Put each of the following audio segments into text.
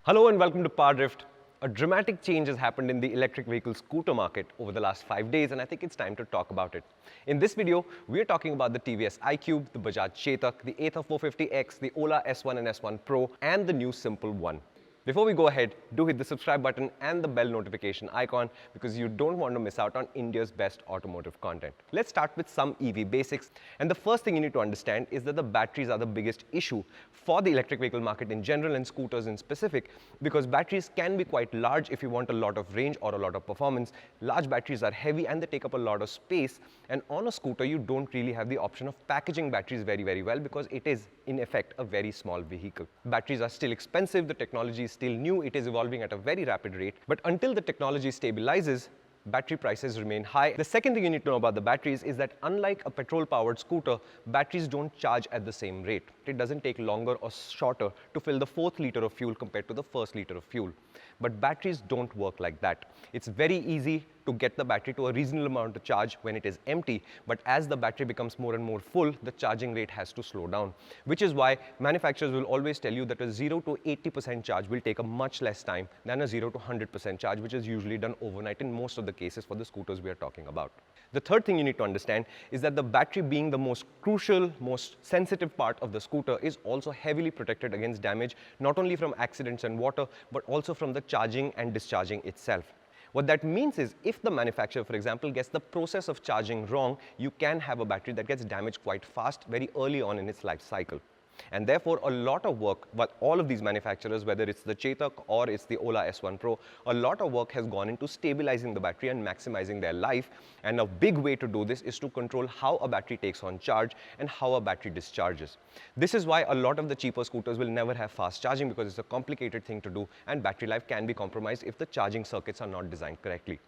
Hello and welcome to PowerDrift. A dramatic change has happened in the electric vehicle scooter market over the last 5 days, and I think it's time to talk about it. In this video, we are talking about the TVS iQube, the Bajaj Chetak, the Ather 450X, the Ola S1 and S1 Pro, and the new Simple One. Before we go ahead, do hit the subscribe button and the bell notification icon because you don't want to miss out on India's best automotive content. Let's start with some EV basics. And the first thing you need to understand is that the batteries are the biggest issue for the electric vehicle market in general and scooters in specific, because batteries can be quite large if you want a lot of range or a lot of performance. Large batteries are heavy and they take up a lot of space. And on a scooter, you don't really have the option of packaging batteries very well because it is, in effect, a very small vehicle. Batteries are still expensive, the technology is still new, it is evolving at a very rapid rate. But until the technology stabilizes, battery prices remain high. The second thing you need to know about the batteries is that unlike a petrol-powered scooter, batteries don't charge at the same rate. It doesn't take longer or shorter to fill the 4th liter of fuel compared to the 1st liter of fuel. But batteries don't work like that. It's very easy to get the battery to a reasonable amount of charge when it is empty, but as the battery becomes more and more full, the charging rate has to slow down, which is why manufacturers will always tell you that a 0 to 80% charge will take a much less time than a 0 to 100% charge, which is usually done overnight in most of the cases for the scooters we are talking about. The third thing you need to understand is that the battery, being the most crucial, most sensitive part of the scooter, is also heavily protected against damage, not only from accidents and water, but also from the charging and discharging itself. What that means is if the manufacturer, for example, gets the process of charging wrong, you can have a battery that gets damaged quite fast very early on in its life cycle. And therefore, a lot of work, but all of these manufacturers, whether it's the Chetak or it's the Ola S1 Pro, a lot of work has gone into stabilizing the battery and maximizing their life. And a big way to do this is to control how a battery takes on charge and how a battery discharges. This is why a lot of the cheaper scooters will never have fast charging, because it's a complicated thing to do and battery life can be compromised if the charging circuits are not designed correctly.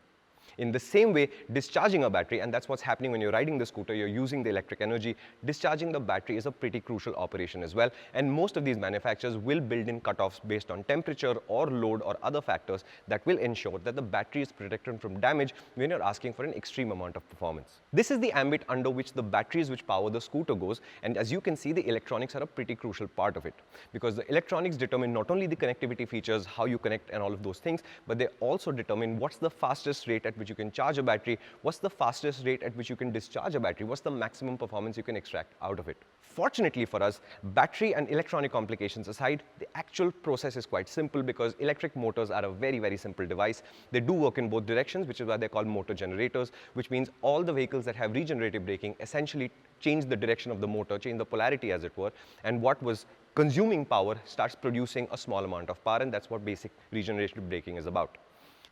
In the same way, discharging a battery, and that's what's happening when you're riding the scooter, you're using the electric energy, discharging the battery is a pretty crucial operation as well. And most of these manufacturers will build in cutoffs based on temperature or load or other factors that will ensure that the battery is protected from damage when you're asking for an extreme amount of performance. This is the ambit under which the batteries which power the scooter goes, and as you can see, the electronics are a pretty crucial part of it, because the electronics determine not only the connectivity features, how you connect and all of those things, but they also determine what's the fastest rate at which you can charge a battery, what's the fastest rate at which you can discharge a battery, what's the maximum performance you can extract out of it. Fortunately for us, battery and electronic complications aside, the actual process is quite simple because electric motors are a very simple device. They do work in both directions, which is why they're called motor generators, which means all the vehicles that have regenerative braking essentially change the direction of the motor, change the polarity as it were, and what was consuming power starts producing a small amount of power, and that's what basic regenerative braking is about.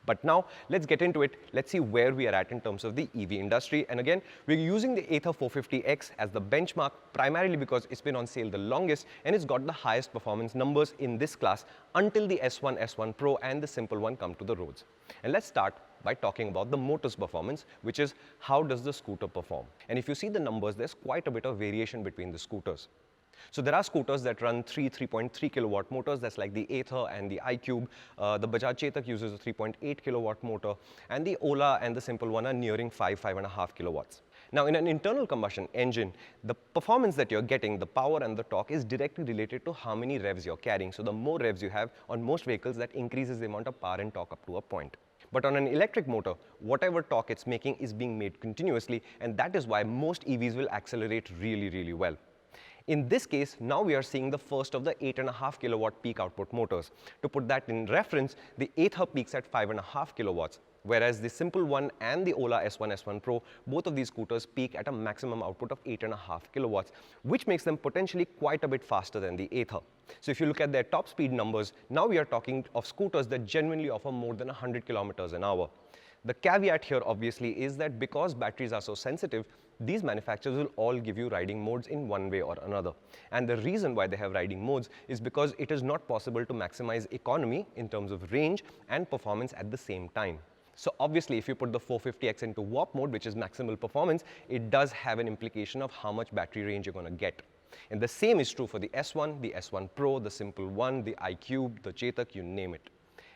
But now, let's get into it. Let's see where we are at in terms of the EV industry. And again, we're using the Ather 450X as the benchmark, primarily because it's been on sale the longest and it's got the highest performance numbers in this class until the S1, S1 Pro and the Simple One come to the roads. And let's start by talking about the motor's performance, which is how does the scooter perform. And if you see the numbers, there's quite a bit of variation between the scooters. So there are scooters that run 3.3 kilowatt motors, that's like the Ather and the iQube. The Bajaj Chetak uses a 3.8 kilowatt motor, and the Ola and the Simple One are nearing 5.5 kilowatts. Now, in an internal combustion engine, the performance that you're getting, the power and the torque, is directly related to how many revs you're carrying. So the more revs you have on most vehicles, that increases the amount of power and torque up to a point. But on an electric motor, whatever torque it's making is being made continuously, and that is why most EVs will accelerate really well. In this case, now we are seeing the first of the 8.5 kilowatt peak output motors. To put that in reference, the Ather peaks at 5.5 kilowatts, whereas the Simple One and the Ola S1, S1 Pro, both of these scooters peak at a maximum output of 8.5 kilowatts, which makes them potentially quite a bit faster than the Ather. So if you look at their top speed numbers, now we are talking of scooters that genuinely offer more than 100 kilometers an hour. The caveat here obviously is that because batteries are so sensitive, these manufacturers will all give you riding modes in one way or another. And the reason why they have riding modes is because it is not possible to maximize economy in terms of range and performance at the same time. So obviously, if you put the 450X into warp mode, which is maximal performance, it does have an implication of how much battery range you're going to get. And the same is true for the S1, the S1 Pro, the Simple One, the iQube, the Chetak, you name it.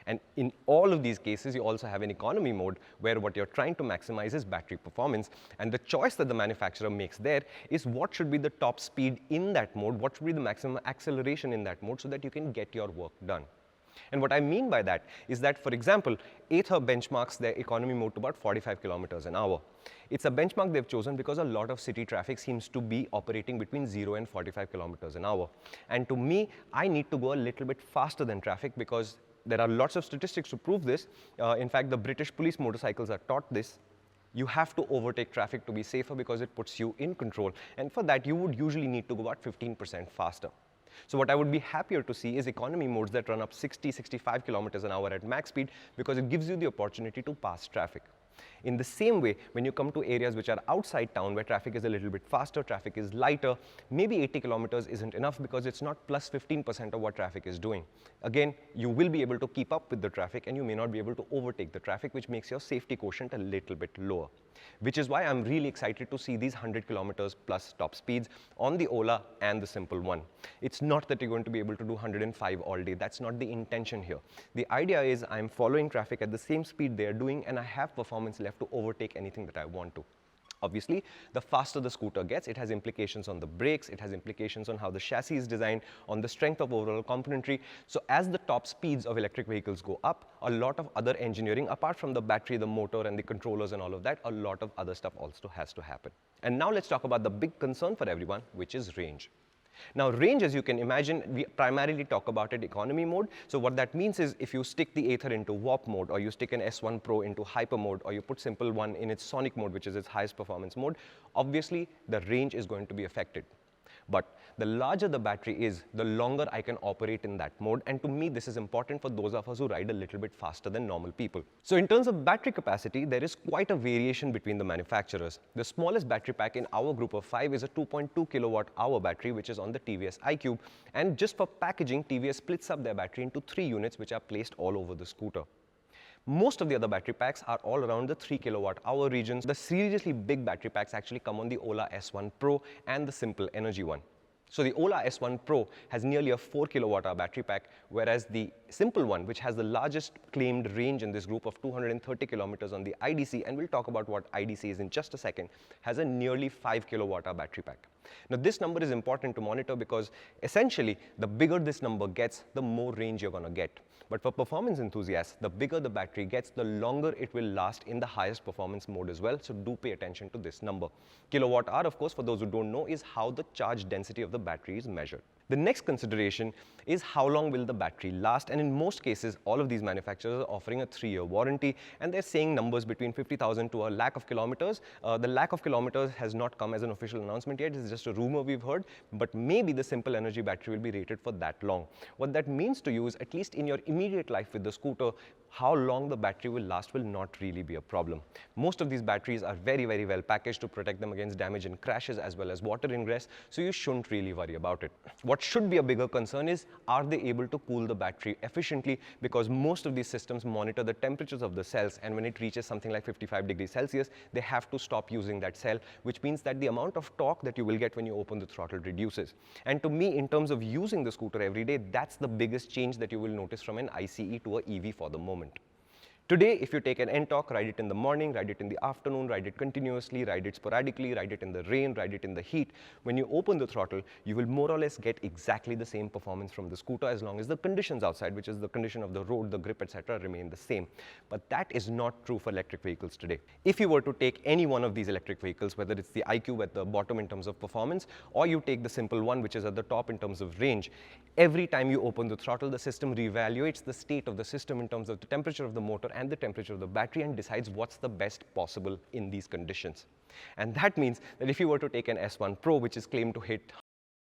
And in all of these cases, you also have an economy mode where what you're trying to maximize is battery performance. And the choice that the manufacturer makes there is what should be the top speed in that mode, what should be the maximum acceleration in that mode so that you can get your work done. And what I mean by that is that, for example, Ather benchmarks their economy mode to about 45 kilometers an hour. It's a benchmark they've chosen because a lot of city traffic seems to be operating between 0 and 45 kilometers an hour. And to me, I need to go a little bit faster than traffic because there are lots of statistics to prove this. In fact, the British police motorcycles are taught this. You have to overtake traffic to be safer because it puts you in control. And for that, you would usually need to go about 15% faster. So what I would be happier to see is economy modes that run up 60, 65 kilometers an hour at max speed because it gives you the opportunity to pass traffic. In the same way, when you come to areas which are outside town where traffic is a little bit faster, traffic is lighter, maybe 80 kilometers isn't enough because it's not plus 15% of what traffic is doing. Again, you will be able to keep up with the traffic and you may not be able to overtake the traffic, which makes your safety quotient a little bit lower. Which is why I'm really excited to see these 100 kilometers plus top speeds on the Ola and the Simple One. It's not that you're going to be able to do 105 all day. That's not the intention here. The idea is I'm following traffic at the same speed they're doing and I have performance left to overtake anything that I want to. Obviously, the faster the scooter gets, it has implications on the brakes, it has implications on how the chassis is designed, on the strength of overall componentry. So as the top speeds of electric vehicles go up, a lot of other engineering, apart from the battery, the motor, and the controllers and all of that, a lot of other stuff also has to happen. And now let's talk about the big concern for everyone, which is range. Now, range, as you can imagine, we primarily talk about it economy mode. So what that means is if you stick the Ather into warp mode, or you stick an S1 Pro into hyper mode, or you put Simple One in its sonic mode, which is its highest performance mode, obviously the range is going to be affected. But the larger the battery is, the longer I can operate in that mode. And to me, this is important for those of us who ride a little bit faster than normal people. So in terms of battery capacity, there is quite a variation between the manufacturers. The smallest battery pack in our group of 5 is a 2.2 kilowatt hour battery, which is on the TVS iQube. And just for packaging, TVS splits up their battery into 3 units, which are placed all over the scooter. Most of the other battery packs are all around the 3 kilowatt hour regions. The seriously big battery packs actually come on the Ola S1 Pro and the Simple Energy one. So the Ola S1 Pro has nearly a 4 kilowatt hour battery pack, whereas the Simple One, which has the largest claimed range in this group of 230 kilometers on the IDC, and we'll talk about what IDC is in just a second, has a nearly 5 kilowatt hour battery pack. Now this number is important to monitor because essentially the bigger this number gets, the more range you're going to get. But for performance enthusiasts, the bigger the battery gets, the longer it will last in the highest performance mode as well. So do pay attention to this number. Kilowatt hour, of course, for those who don't know, is how the charge density of the battery is measured. The next consideration is how long will the battery last, and in most cases all of these manufacturers are offering a 3-year warranty, and they're saying numbers between 50,000 to a lakh of kilometers. The lakh of kilometers has not come as an official announcement yet. It's just a rumor we've heard, but maybe the Simple Energy battery will be rated for that long. What that means to you is, at least in your immediate life with the scooter, how long the battery will last will not really be a problem. Most of these batteries are very, very well packaged to protect them against damage and crashes as well as water ingress, so you shouldn't really worry about it. What should be a bigger concern is, are they able to cool the battery efficiently? Because most of these systems monitor the temperatures of the cells, and when it reaches something like 55 degrees Celsius, they have to stop using that cell, which means that the amount of torque that you will get when you open the throttle reduces. And to me, in terms of using the scooter every day, that's the biggest change that you will notice from an ICE to an EV for the moment. Today, if you take an N-Torque, ride it in the morning, ride it in the afternoon, ride it continuously, ride it sporadically, ride it in the rain, ride it in the heat, when you open the throttle, you will more or less get exactly the same performance from the scooter as long as the conditions outside, which is the condition of the road, the grip, etc., remain the same. But that is not true for electric vehicles today. If you were to take any one of these electric vehicles, whether it's the iQube at the bottom in terms of performance, or you take the Simple One, which is at the top in terms of range, every time you open the throttle, the system reevaluates the state of the system in terms of the temperature of the motor and the temperature of the battery and decides what's the best possible in these conditions. And that means that if you were to take an S1 Pro, which is claimed to hit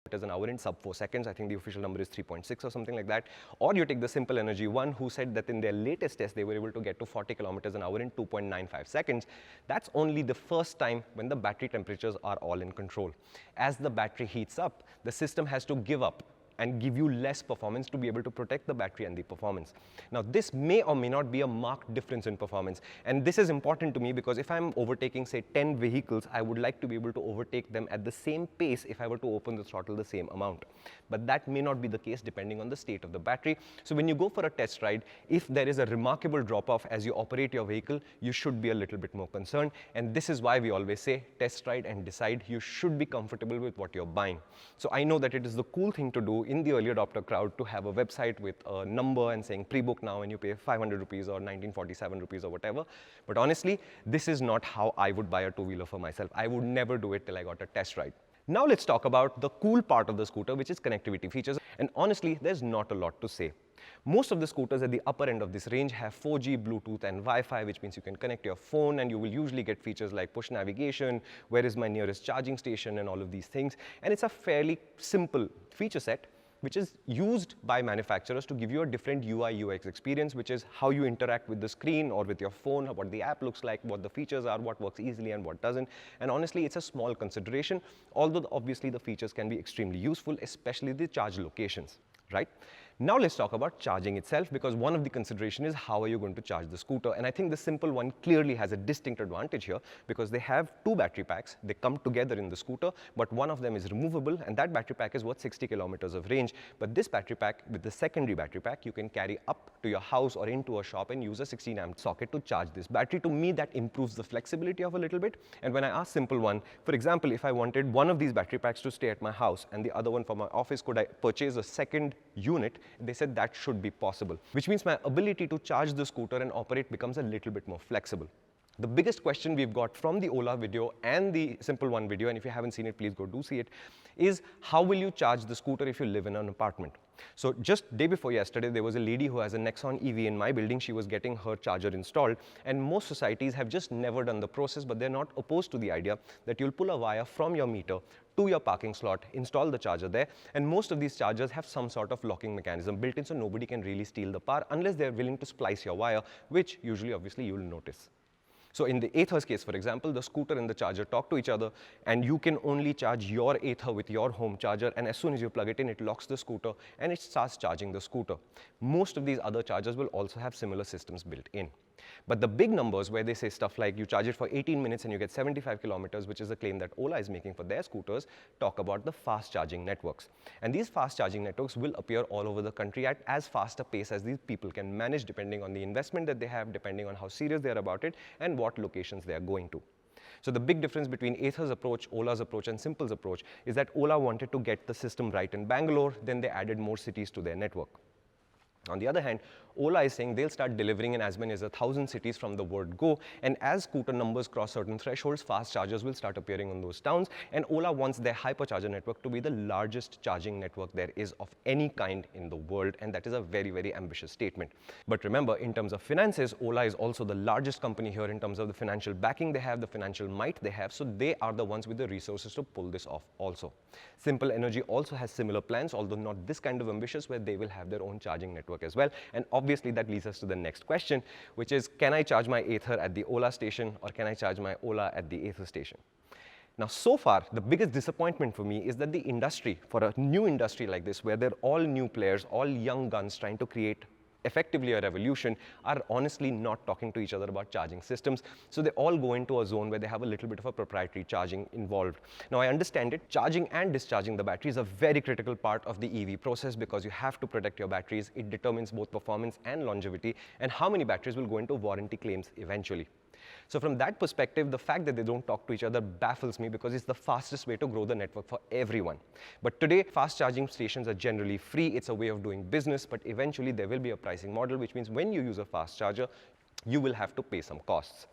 kilometers an hour in sub 4 seconds, I think the official number is 3.6 or something like that, or you take the Simple Energy One, who said that in their latest test they were able to get to 40 kilometers an hour in 2.95 seconds, that's only the first time when the battery temperatures are all in control. As the battery heats up, the system has to give up and give you less performance to be able to protect the battery and the performance. Now, this may or may not be a marked difference in performance. And this is important to me because if I'm overtaking, say, 10 vehicles, I would like to be able to overtake them at the same pace if I were to open the throttle the same amount. But that may not be the case depending on the state of the battery. So when you go for a test ride, if there is a remarkable drop-off as you operate your vehicle, you should be a little bit more concerned. And this is why we always say test ride and decide. You should be comfortable with what you're buying. So I know that it is the cool thing to do in the early adopter crowd to have a website with a number and saying pre-book now and you pay 500 rupees or 1947 rupees or whatever. But honestly, this is not how I would buy a two-wheeler for myself. I would never do it till I got a test ride. Now let's talk about the cool part of the scooter, which is connectivity features. And honestly, there's not a lot to say. Most of the scooters at the upper end of this range have 4G, Bluetooth, and Wi-Fi, which means you can connect your phone, and you will usually get features like push navigation, where is my nearest charging station, and all of these things. And it's a fairly simple feature set, which is used by manufacturers to give you a different UI UX experience, which is how you interact with the screen or with your phone, what the app looks like, what the features are, what works easily and what doesn't. And honestly, it's a small consideration, although obviously the features can be extremely useful, especially the charge locations, right? Now let's talk about charging itself, because one of the consideration is how are you going to charge the scooter. And I think the simple one clearly has a distinct advantage here because they have two battery packs. They come together in the scooter, but one of them is removable, and that battery pack is worth 60 kilometers of range. But this battery pack, with the secondary battery pack, you can carry up to your house or into a shop and use a 16 amp socket to charge this battery. To me, that improves the flexibility of a little bit. And when I ask simple one, for example, if I wanted one of these battery packs to stay at my house and the other one for my office, could I purchase a second unit? They said that should be possible, which means my ability to charge the scooter and operate becomes a little bit more flexible. The biggest question we've got from the Ola video and the Simple One video, and if you haven't seen it, please go do see it, is how will you charge the scooter if you live in an apartment? So just day before yesterday, there was a lady who has a Nexon EV in my building. She was getting her charger installed, and most societies have just never done the process, but they're not opposed to the idea that you'll pull a wire from your meter to your parking slot, install the charger there, and most of these chargers have some sort of locking mechanism built in, so nobody can really steal the power unless they're willing to splice your wire, which usually obviously you'll notice. So in the Ather's case, for example, the scooter and the charger talk to each other, and you can only charge your Ather with your home charger, and as soon as you plug it in, it locks the scooter and it starts charging the scooter. Most of these other chargers will also have similar systems built in. But the big numbers where they say stuff like you charge it for 18 minutes and you get 75 kilometers, which is a claim that Ola is making for their scooters, talk about the fast charging networks. And these fast charging networks will appear all over the country at as fast a pace as these people can manage, depending on the investment that they have, depending on how serious they are about it, and what locations they are going to. So the big difference between Ather's approach, Ola's approach, and Simple's approach is that Ola wanted to get the system right in Bangalore, then they added more cities to their network. On the other hand, Ola is saying they'll start delivering in as many as 1,000 cities from the word go, and as scooter numbers cross certain thresholds, fast chargers will start appearing on those towns, and Ola wants their hypercharger network to be the largest charging network there is of any kind in the world, and that is a very, very ambitious statement. But remember, in terms of finances, Ola is also the largest company here in terms of the financial backing they have, the financial might they have, so they are the ones with the resources to pull this off also. Simple Energy also has similar plans, although not this kind of ambitious, where they will have their own charging network as well. And obviously that leads us to the next question, which is, can I charge my Ather at the Ola station, or can I charge my Ola at the Ather station? Now, so far, the biggest disappointment for me is that the industry, for a new industry like this, where they're all new players, all young guns trying to create effectively a revolution, are honestly not talking to each other about charging systems. So they all go into a zone where they have a little bit of a proprietary charging involved. Now, I understand it. Charging and discharging the battery is a very critical part of the EV process because you have to protect your batteries. It determines both performance and longevity, and how many batteries will go into warranty claims eventually. So from that perspective, the fact that they don't talk to each other baffles me, because it's the fastest way to grow the network for everyone. But today, fast charging stations are generally free. It's a way of doing business, but eventually there will be a pricing model, which means when you use a fast charger, you will have to pay some costs.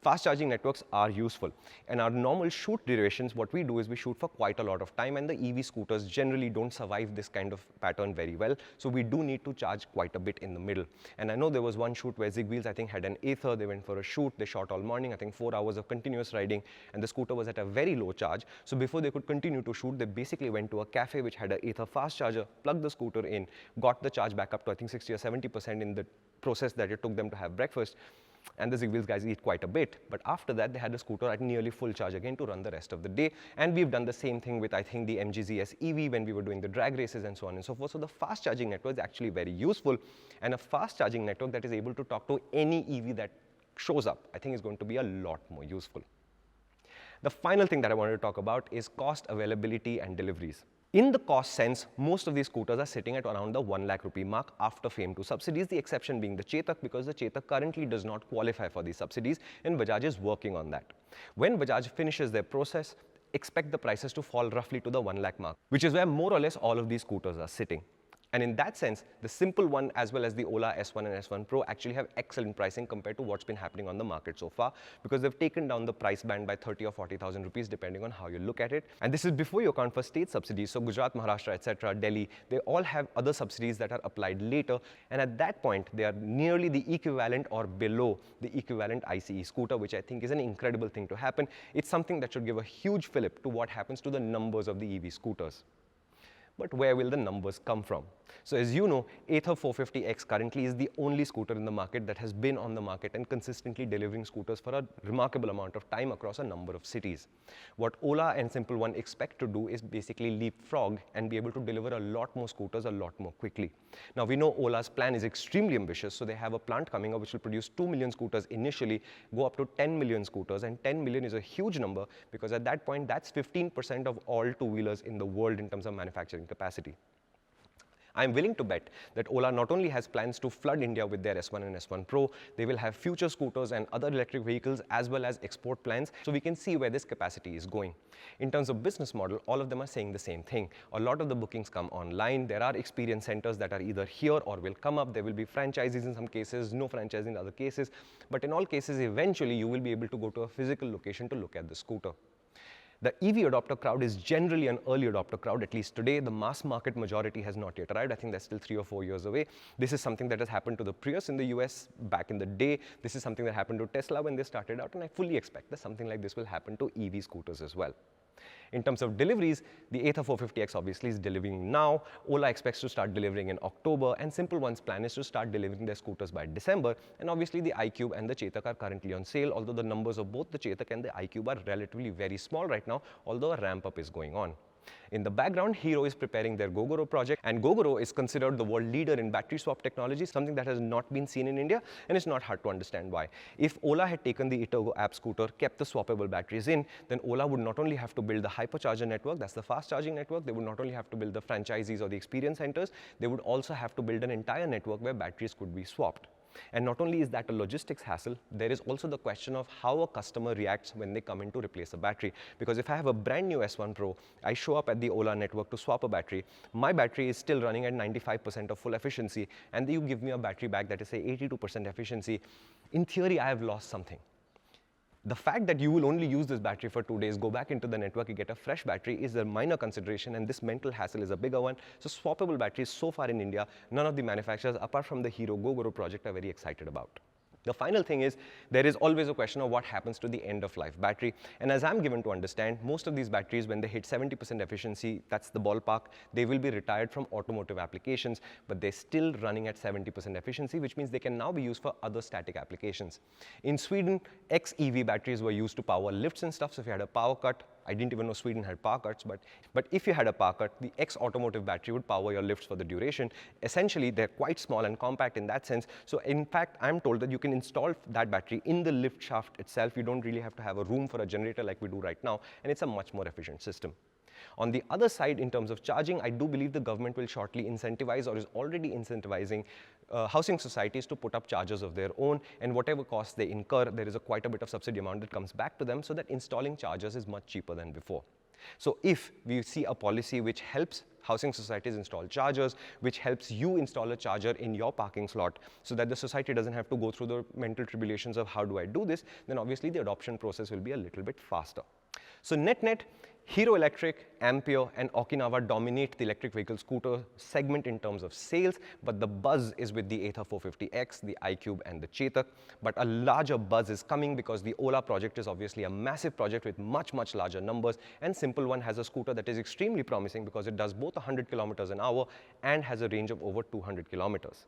Fast charging networks are useful, and our normal shoot durations, what we do is we shoot for quite a lot of time, and the EV scooters generally don't survive this kind of pattern very well, so we do need to charge quite a bit in the middle. And I know there was one shoot where Zigwheels, I think, had an Ather. They went for a shoot, they shot all morning, I think 4 hours of continuous riding, and the scooter was at a very low charge. So before they could continue to shoot, they basically went to a cafe which had an Ather fast charger, plugged the scooter in, got the charge back up to I think 60 or 70% in the process that it took them to have breakfast. And the Zig-Wheels guys eat quite a bit, but after that they had a scooter at nearly full charge again to run the rest of the day. And we've done the same thing with, I think, the MGZS EV when we were doing the drag races and so on and so forth. So the fast charging network is actually very useful, and a fast charging network that is able to talk to any EV that shows up, I think, is going to be a lot more useful. The final thing that I wanted to talk about is cost, availability, and deliveries. In the cost sense, most of these scooters are sitting at around the 1 lakh rupee mark after FAME 2 subsidies, the exception being the Chetak, because the Chetak currently does not qualify for these subsidies, and Bajaj is working on that. When Bajaj finishes their process, expect the prices to fall roughly to the 1 lakh mark, which is where more or less all of these scooters are sitting. And in that sense, the Simple One as well as the Ola S1 and S1 Pro actually have excellent pricing compared to what's been happening on the market so far, because they've taken down the price band by 30 or 40,000 rupees depending on how you look at it. And this is before you account for state subsidies. So Gujarat, Maharashtra, etc., Delhi, they all have other subsidies that are applied later. And at that point, they are nearly the equivalent or below the equivalent ICE scooter, which I think is an incredible thing to happen. It's something that should give a huge fillip to what happens to the numbers of the EV scooters. But where will the numbers come from? So as you know, Ather 450X currently is the only scooter in the market that has been on the market and consistently delivering scooters for a remarkable amount of time across a number of cities. What Ola and Simple One expect to do is basically leapfrog and be able to deliver a lot more scooters a lot more quickly. Now we know Ola's plan is extremely ambitious, so they have a plant coming up which will produce 2 million scooters initially, go up to 10 million scooters, and 10 million is a huge number because at that point that's 15% of all two-wheelers in the world in terms of manufacturing capacity. I'm willing to bet that Ola not only has plans to flood India with their S1 and S1 Pro, they will have future scooters and other electric vehicles as well as export plans, so we can see where this capacity is going. In terms of business model, all of them are saying the same thing. A lot of the bookings come online. There are experience centers that are either here or will come up. There will be franchises in some cases, no franchise in other cases. But in all cases, eventually, you will be able to go to a physical location to look at the scooter. The EV adopter crowd is generally an early adopter crowd, at least today. The mass market majority has not yet arrived. I think that's still 3 or 4 years away. This is something that has happened to the Prius in the US back in the day. This is something that happened to Tesla when they started out, and I fully expect that something like this will happen to EV scooters as well. In terms of deliveries, the Ather 450X obviously is delivering now. Ola expects to start delivering in October, and Simple One's plan is to start delivering their scooters by December. And obviously the iQube and the Chetak are currently on sale, although the numbers of both the Chetak and the iQube are relatively very small right now, although a ramp up is going on. In the background, Hero is preparing their Gogoro project, and Gogoro is considered the world leader in battery swap technology, something that has not been seen in India, and it's not hard to understand why. If Ola had taken the Itogo app scooter, kept the swappable batteries in, then Ola would not only have to build the hypercharger network, that's the fast charging network, they would not only have to build the franchisees or the experience centers, they would also have to build an entire network where batteries could be swapped. And not only is that a logistics hassle, there is also the question of how a customer reacts when they come in to replace a battery. Because if I have a brand new S1 Pro, I show up at the Ola network to swap a battery, my battery is still running at 95% of full efficiency, and you give me a battery back that is, say, 82% efficiency. In theory, I have lost something. The fact that you will only use this battery for 2 days, go back into the network, you get a fresh battery is a minor consideration, and this mental hassle is a bigger one. So swappable batteries so far in India, none of the manufacturers apart from the Hero Gogoro project are very excited about. The final thing is, there is always a question of what happens to the end-of-life battery. And as I'm given to understand, most of these batteries, when they hit 70% efficiency, that's the ballpark, they will be retired from automotive applications, but they're still running at 70% efficiency, which means they can now be used for other static applications. In Sweden, ex-EV batteries were used to power lifts and stuff, so if you had a power cut, I didn't even know Sweden had power cuts, but if you had a power cut, the ex-automotive battery would power your lifts for the duration. Essentially, they're quite small and compact in that sense. So in fact, I'm told that you can install that battery in the lift shaft itself. You don't really have to have a room for a generator like we do right now, and it's a much more efficient system. On the other side, in terms of charging, I do believe the government will shortly incentivize or is already incentivizing housing societies to put up chargers of their own, and whatever costs they incur, there is quite a bit of subsidy amount that comes back to them, so that installing chargers is much cheaper than before. So if we see a policy which helps housing societies install chargers, which helps you install a charger in your parking slot so that the society doesn't have to go through the mental tribulations of how do I do this, then obviously the adoption process will be a little bit faster. So net-net, Hero Electric, Ampere, and Okinawa dominate the electric vehicle scooter segment in terms of sales, but the buzz is with the Ather 450X, the iQube, and the Chetak. But a larger buzz is coming because the Ola project is obviously a massive project with much, much larger numbers, and Simple One has a scooter that is extremely promising because it does both 100 kilometers an hour and has a range of over 200 kilometers.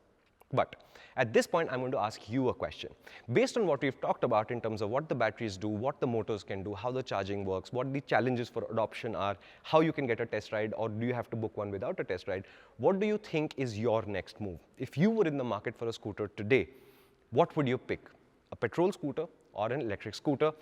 But at this point, I'm going to ask you a question. Based on what we've talked about in terms of what the batteries do, what the motors can do, how the charging works, what the challenges for adoption are, how you can get a test ride, or do you have to book one without a test ride, what do you think is your next move? If you were in the market for a scooter today, what would you pick? A petrol scooter or an electric scooter?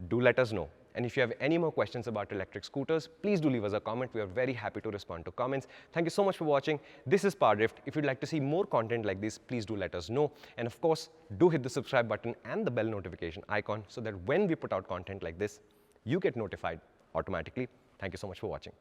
Do let us know. And if you have any more questions about electric scooters, please do leave us a comment. We are very happy to respond to comments. Thank you so much for watching. This is PowerDrift. If you'd like to see more content like this, please do let us know. And of course, do hit the subscribe button and the bell notification icon so that when we put out content like this, you get notified automatically. Thank you so much for watching.